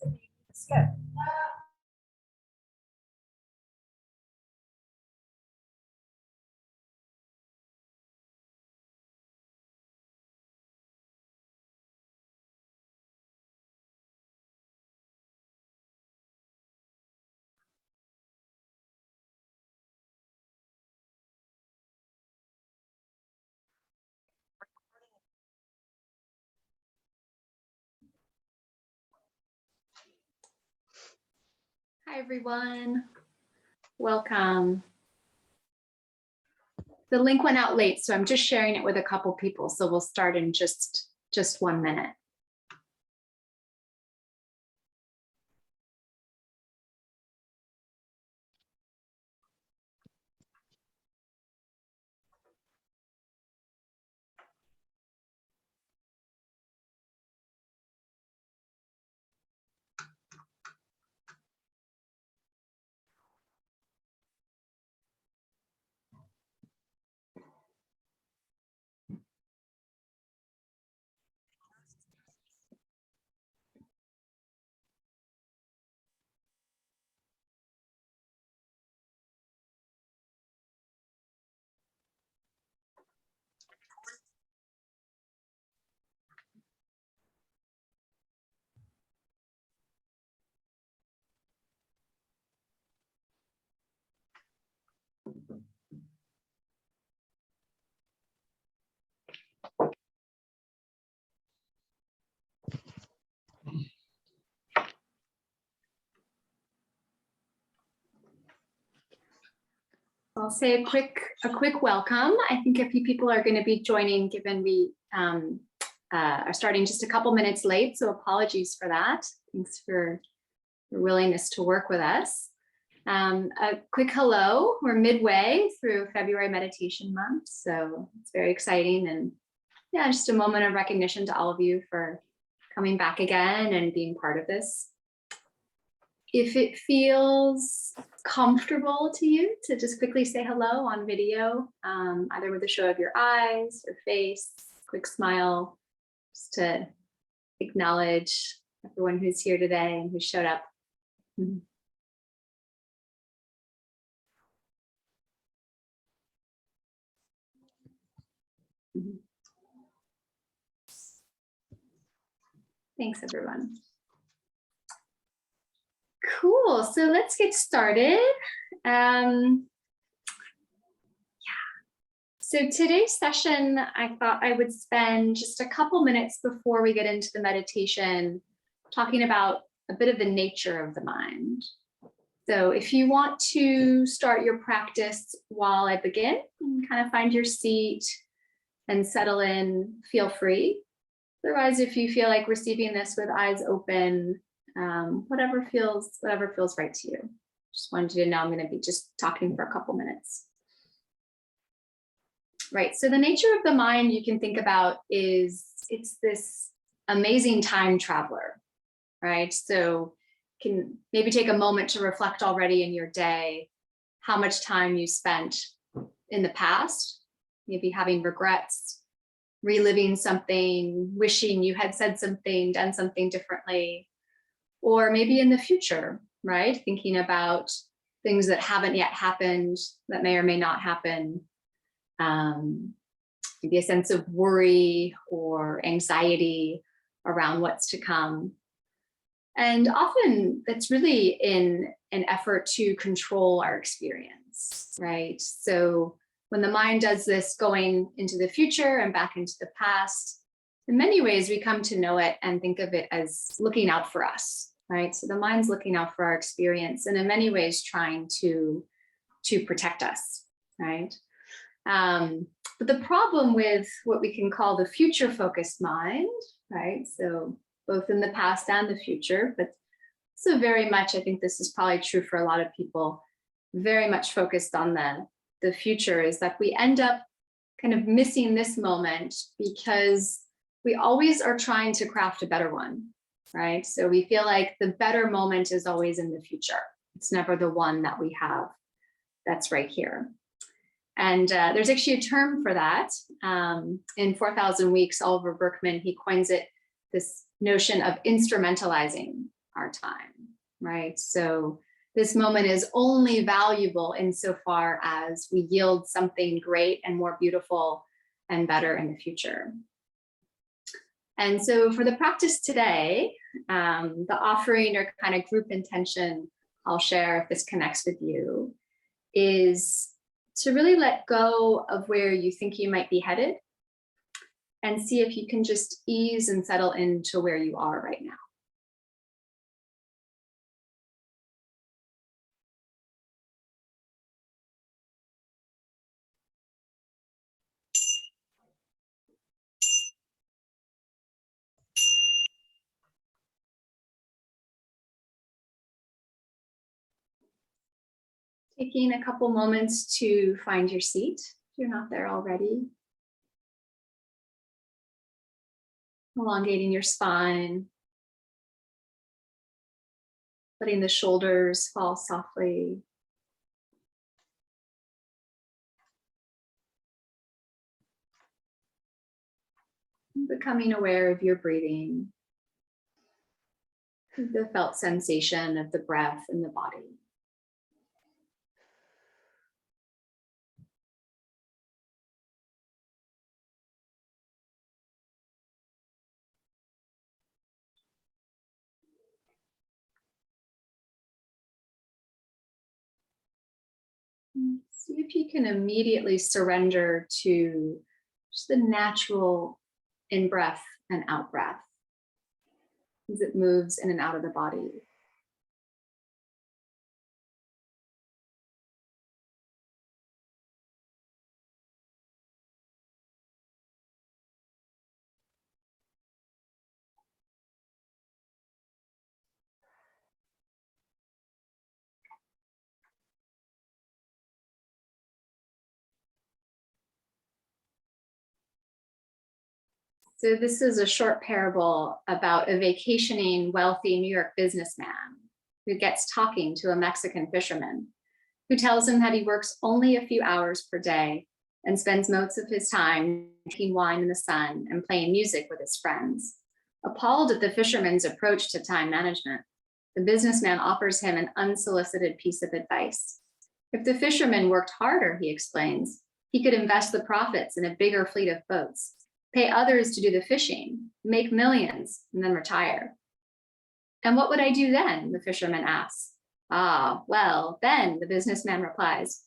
It's good. Hi, everyone. Welcome. The link went out late, so I'm just sharing it with a couple people. So we'll start in just 1 minute. I'll say a quick welcome. I think a few people are going to be joining, given we are starting just a couple minutes late, so apologies for that. Thanks for your willingness to work with us. A quick hello. We're midway through February meditation month, so it's very exciting, and yeah, just a moment of recognition to all of you for coming back again and being part of this. If it feels comfortable to you to just quickly say hello on video, either with a show of your eyes or face, quick smile, just to acknowledge everyone who's here today and who showed up. Thanks, everyone. Cool, so let's get started. So today's session, I thought I would spend just a couple minutes before we get into the meditation talking about a bit of the nature of the mind. So if you want to start your practice while I begin, and kind of find your seat and settle in, feel free. Otherwise, if you feel like receiving this with eyes open, whatever feels right to you. Just wanted you to know I'm going to be just talking for a couple minutes. Right, so the nature of the mind you can think about is it's this amazing time traveler, right? So can maybe take a moment to reflect already in your day how much time you spent in the past, maybe having regrets, reliving something, wishing you had said something, done something differently, or maybe in the future, right? Thinking about things that haven't yet happened, that may or may not happen. Maybe a sense of worry or anxiety around what's to come. And often that's really in an effort to control our experience, right? So when the mind does this going into the future and back into the past, in many ways we come to know it and think of it as looking out for us, right? So the mind's looking out for our experience and in many ways trying to protect us, right? But the problem with what we can call the future focused mind, right? So both in the past and the future, but so very much, I think this is probably true for a lot of people, very much focused on the future, is that we end up kind of missing this moment because we always are trying to craft a better one, right? So we feel like the better moment is always in the future. It's never the one that we have that's right here. And there's actually a term for that. In 4,000 Weeks, Oliver Burkeman, he coins it this notion of instrumentalizing our time, right? So this moment is only valuable insofar as we yield something great and more beautiful and better in the future. And so for the practice today, the offering or kind of group intention I'll share if this connects with you is to really let go of where you think you might be headed and see if you can just ease and settle into where you are right now. Taking a couple moments to find your seat if you're not there already. Elongating your spine. Letting the shoulders fall softly. Becoming aware of your breathing. The felt sensation of the breath in the body. See if you can immediately surrender to just the natural in-breath and out-breath as it moves in and out of the body. So this is a short parable about a vacationing, wealthy New York businessman who gets talking to a Mexican fisherman who tells him that he works only a few hours per day and spends most of his time drinking wine in the sun and playing music with his friends. Appalled at the fisherman's approach to time management, the businessman offers him an unsolicited piece of advice. If the fisherman worked harder, he explains, he could invest the profits in a bigger fleet of boats, pay others to do the fishing, make millions, and then retire. And what would I do then? The fisherman asks. Ah, well, then, the businessman replies,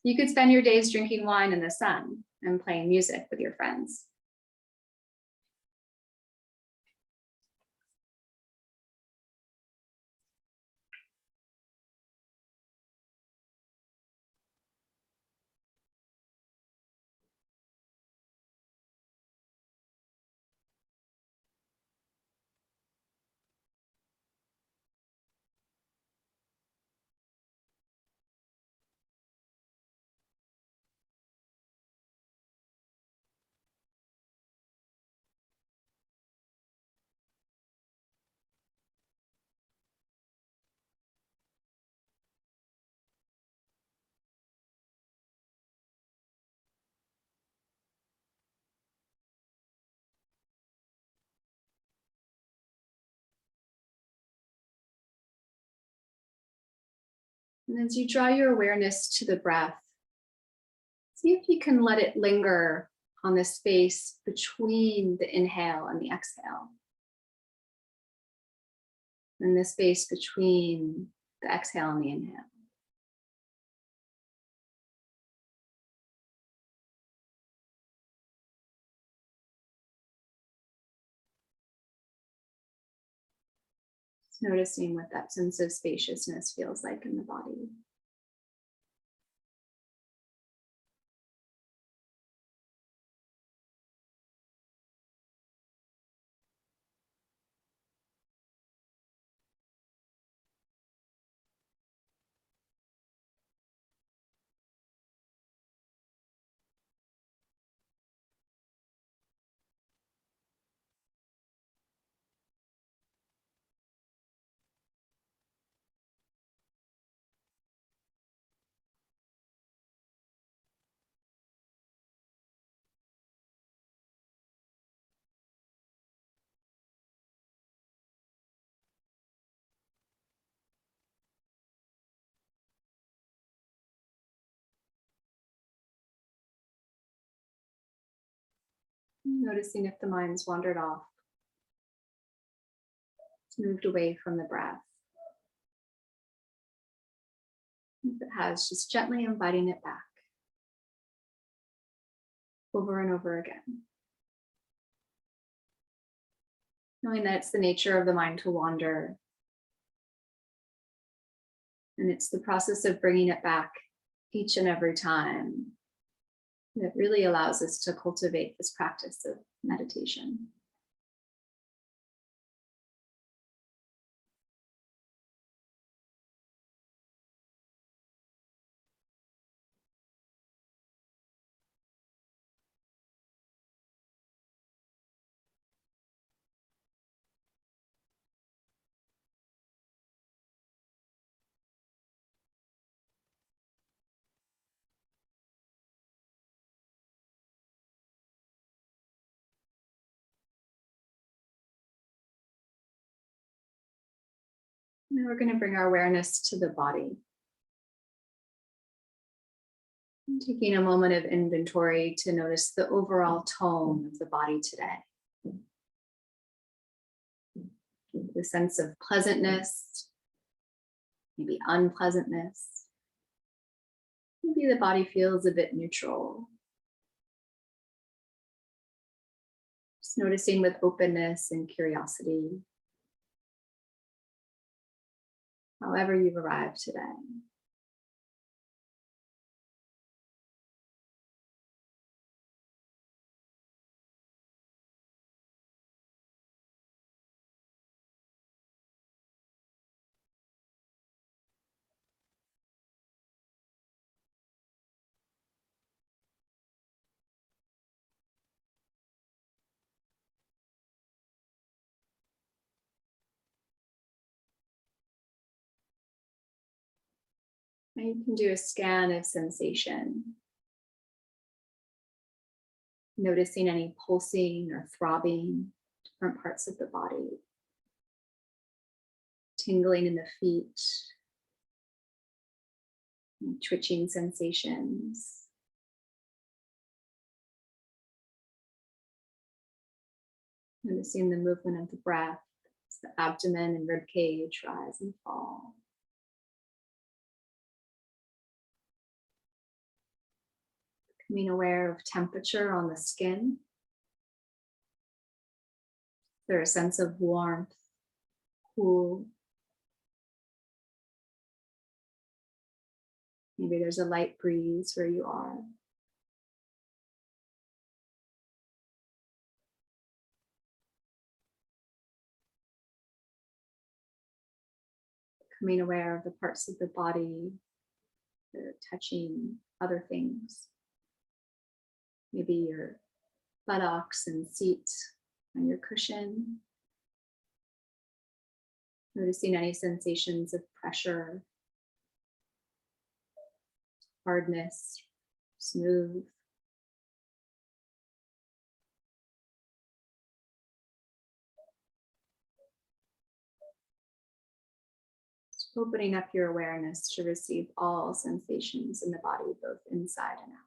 you could spend your days drinking wine in the sun and playing music with your friends. And as you draw your awareness to the breath, see if you can let it linger on the space between the inhale and the exhale. And the space between the exhale and the inhale. Just noticing what that sense of spaciousness feels like in the body. Noticing if the mind's wandered off, it's moved away from the breath. If it has, just gently inviting it back over and over again. Knowing that it's the nature of the mind to wander. And it's the process of bringing it back each and every time that really allows us to cultivate this practice of meditation. Now we're going to bring our awareness to the body. Taking a moment of inventory to notice the overall tone of the body today. The sense of pleasantness, maybe unpleasantness. Maybe the body feels a bit neutral. Just noticing with openness and curiosity. However you've arrived today. Now you can do a scan of sensation. Noticing any pulsing or throbbing, different parts of the body. Tingling in the feet. Twitching sensations. Noticing the movement of the breath, as the abdomen and rib cage rise and fall. Becoming aware of temperature on the skin. Is there a sense of warmth, cool? Maybe there's a light breeze where you are. Becoming aware of the parts of the body that are touching other things. Maybe your buttocks and seat on your cushion. Noticing any sensations of pressure, hardness, smooth. Just opening up your awareness to receive all sensations in the body, both inside and out.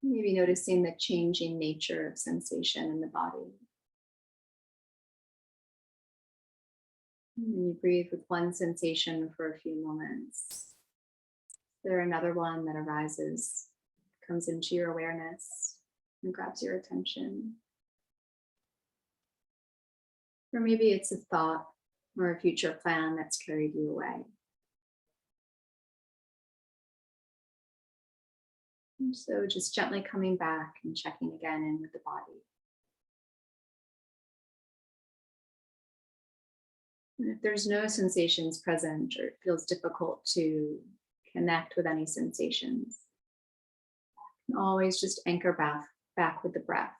Maybe noticing the changing nature of sensation in the body. And you breathe with one sensation for a few moments. Is there another one that arises, comes into your awareness and grabs your attention? Or maybe it's a thought or a future plan that's carried you away. And so just gently coming back and checking again in with the body. And if there's no sensations present or it feels difficult to connect with any sensations, you can always just anchor back with the breath.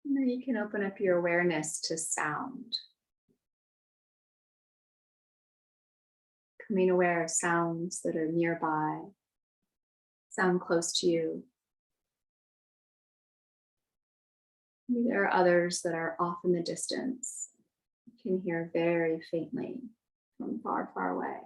And then you can open up your awareness to sound, becoming aware of sounds that are nearby, sound close to you. Maybe there are others that are off in the distance. You can hear very faintly from far, far away.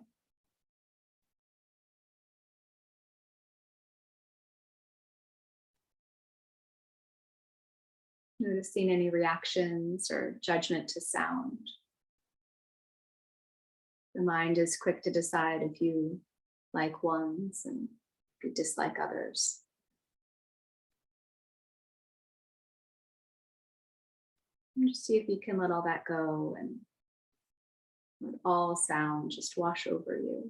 Noticing any reactions or judgment to sound. The mind is quick to decide if you like ones and if you dislike others. And just see if you can let all that go and let all sound just wash over you.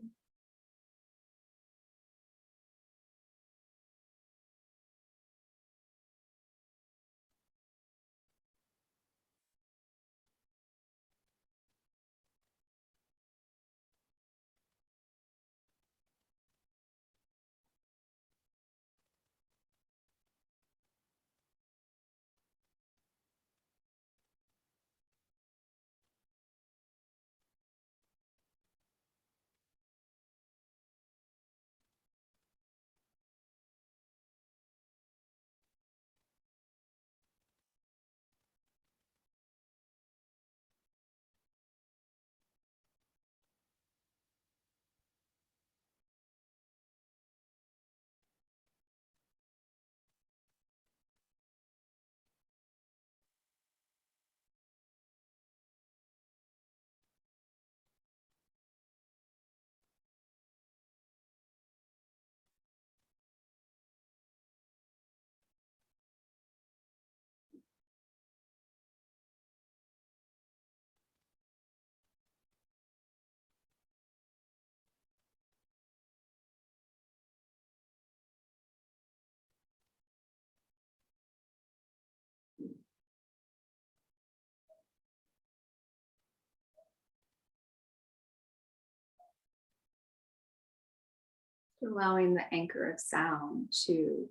Allowing the anchor of sound to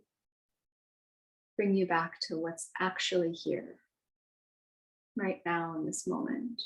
bring you back to what's actually here, right now in this moment.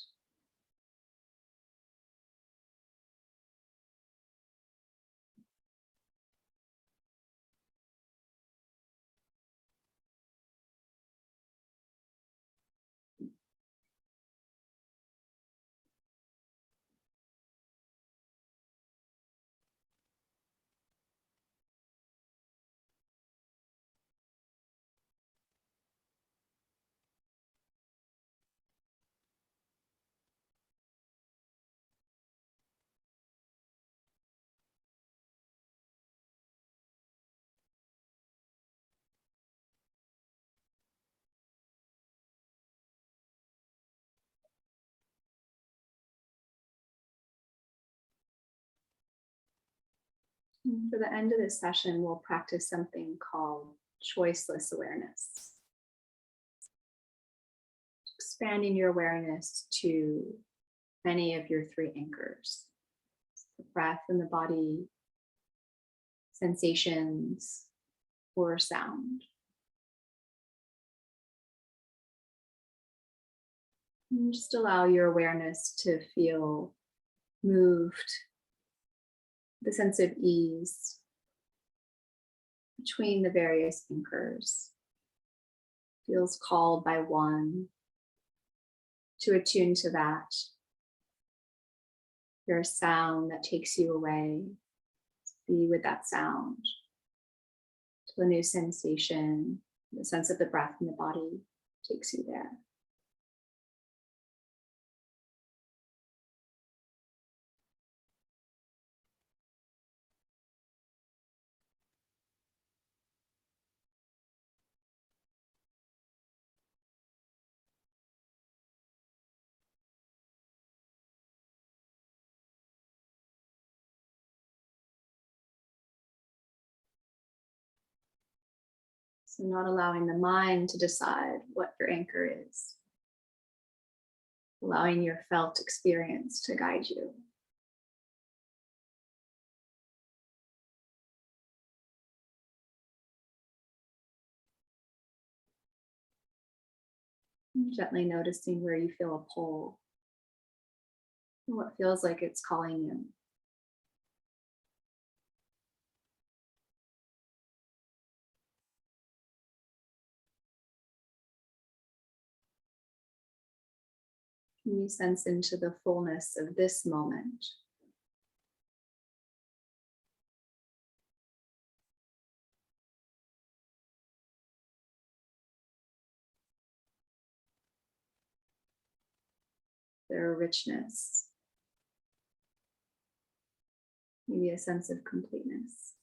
And for the end of this session, we'll practice something called choiceless awareness. Expanding your awareness to any of your three anchors: the breath and the body, sensations, or sound. And just allow your awareness to feel moved, the sense of ease between the various anchors. Feels called by one to attune to that. There's a sound that takes you away. Be with that sound. To a new sensation, the sense of the breath in the body takes you there. So not allowing the mind to decide what your anchor is. Allowing your felt experience to guide you. Gently noticing where you feel a pull, and what feels like it's calling you. Can you sense into the fullness of this moment? Their richness, maybe a sense of completeness.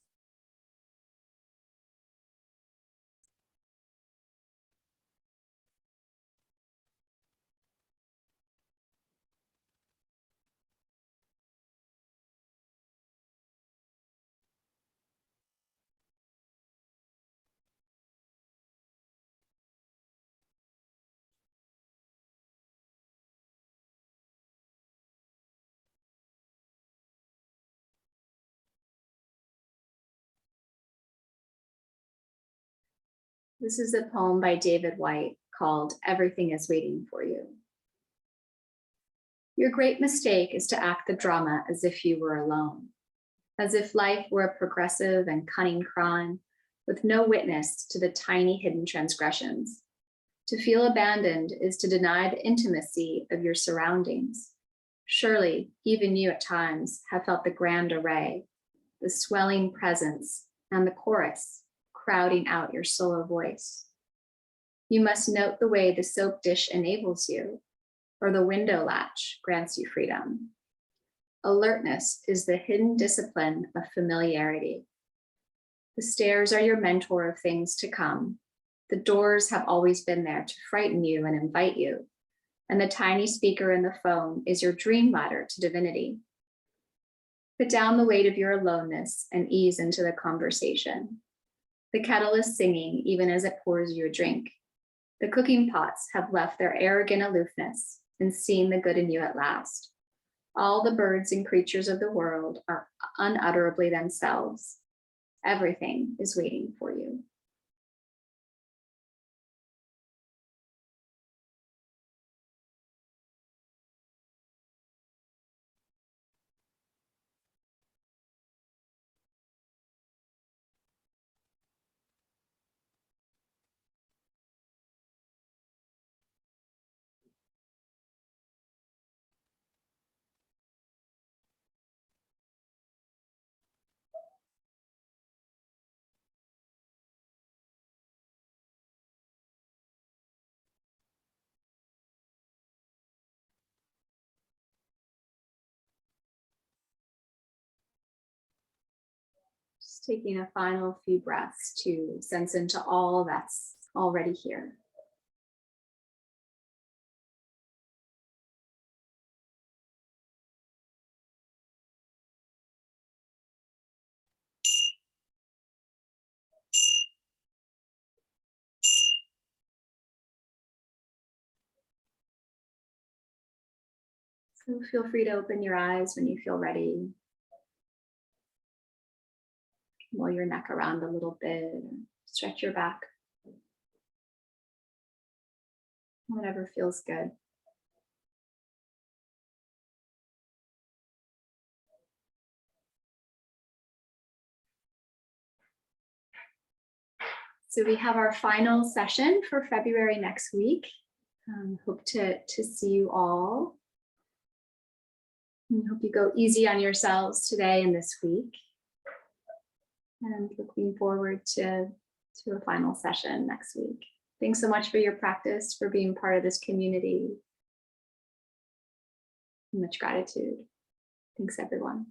This is a poem by David Whyte called "Everything is Waiting for You." Your great mistake is to act the drama as if you were alone, as if life were a progressive and cunning crime with no witness to the tiny hidden transgressions. To feel abandoned is to deny the intimacy of your surroundings. Surely, even you at times have felt the grand array, the swelling presence, and the chorus crowding out your solo voice. You must note the way the soap dish enables you, or the window latch grants you freedom. Alertness is the hidden discipline of familiarity. The stairs are your mentor of things to come. The doors have always been there to frighten you and invite you, and the tiny speaker in the phone is your dream ladder to divinity. Put down the weight of your aloneness and ease into the conversation. The kettle is singing even as it pours you a drink. The cooking pots have left their arrogant aloofness and seen the good in you at last. All the birds and creatures of the world are unutterably themselves. Everything is waiting for you. Just taking a final few breaths to sense into all that's already here. So feel free to open your eyes when you feel ready. Roll your neck around a little bit, stretch your back. Whatever feels good. So we have our final session for February next week. Hope to see you all. And hope you go easy on yourselves today and this week. And looking forward to a final session next week. Thanks so much for your practice, for being part of this community. Much gratitude. Thanks, everyone.